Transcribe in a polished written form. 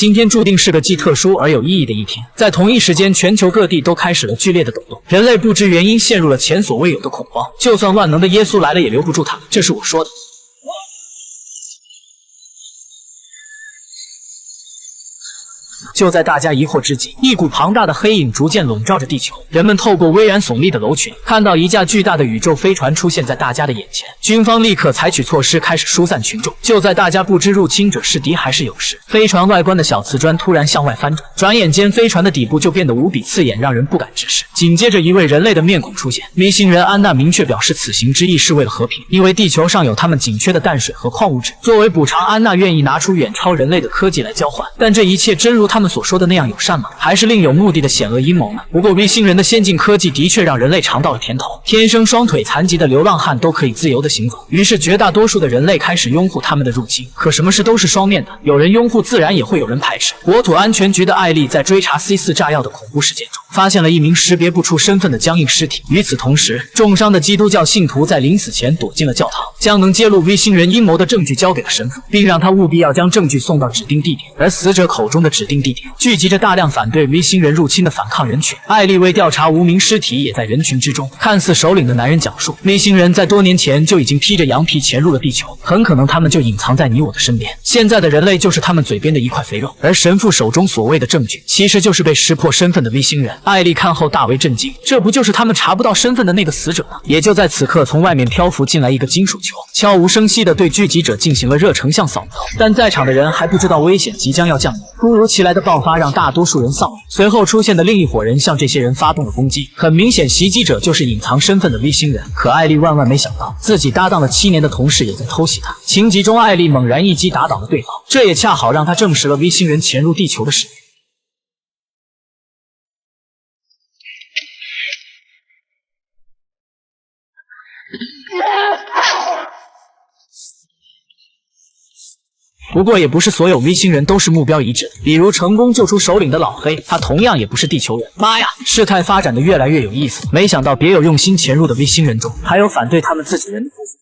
今天注定是个既特殊而有意义的一天。在同一时间，全球各地都开始了剧烈的抖动，人类不知原因陷入了前所未有的恐慌。就算万能的耶稣来了，也留不住他们。这是我说的。 就在大家疑惑之际，一股庞大的黑影逐渐笼罩着地球。人们透过巍然耸立的楼群，看到一架巨大的宇宙飞船出现在大家的眼前。军方立刻采取措施，开始疏散群众。就在大家不知入侵者是敌还是友时，飞船外观的小瓷砖突然向外翻转，转眼间飞船的底部就变得无比刺眼，让人不敢直视。紧接着，一位人类的面孔出现。V 星人安娜明确表示，此行之意是为了和平，因为地球上有他们紧缺的淡水和矿物质。作为补偿，安娜愿意拿出远超人类的科技来交换。但这一切真如他们所说的那样友善吗？还是另有目的的险恶阴谋呢？不过 V 星人的先进科技的确让人类尝到了甜头，天生双腿残疾的流浪汉都可以自由的行走。于是绝大多数的人类开始拥护他们的入侵。可什么事都是双面的，有人拥护，自然也会有人排斥。国土安全局的艾丽在追查 C4 炸药的恐怖事件中，发现了一名识别不出身份的僵硬尸体。与此同时，重伤的基督教信徒在临死前躲进了教堂，将能揭露 V 星人阴谋的证据交给了神父，并让他务必要将证据送到指定地点。而死者口中的指定地点聚集着大量反对 V 星人入侵的反抗人群。艾丽为调查无名尸体，也在人群之中。看似首领的男人讲述 ，V 星人在多年前就已经披着羊皮潜入了地球，很可能他们就隐藏在你我的身边。现在的人类就是他们嘴边的一块肥肉，而神父手中所谓的证据，其实就是被识破身份的 V 星人。艾丽看后大为震惊，这不就是他们查不到身份的那个死者吗？也就在此刻，从外面漂浮进来一个金属球，悄无声息地对聚集者进行了热成像扫描。但在场的人还不知道危险即将要降临，突如其来的爆发让大多数人丧命。随后出现的另一伙人向这些人发动了攻击，很明显袭击者就是隐藏身份的 V 星人。可艾丽万万没想到，自己搭档了7年的同事也在偷袭她。情急中，艾丽猛然一击打倒了对方，这也恰好让她证实了 V 星人潜入地球的事实。不过也不是所有 V 星人都是目标一致的，比如成功救出首领的老黑，他同样也不是地球人。妈呀，事态发展的越来越有意思，没想到别有用心潜入的 V 星人中，还有反对他们自己人的部分。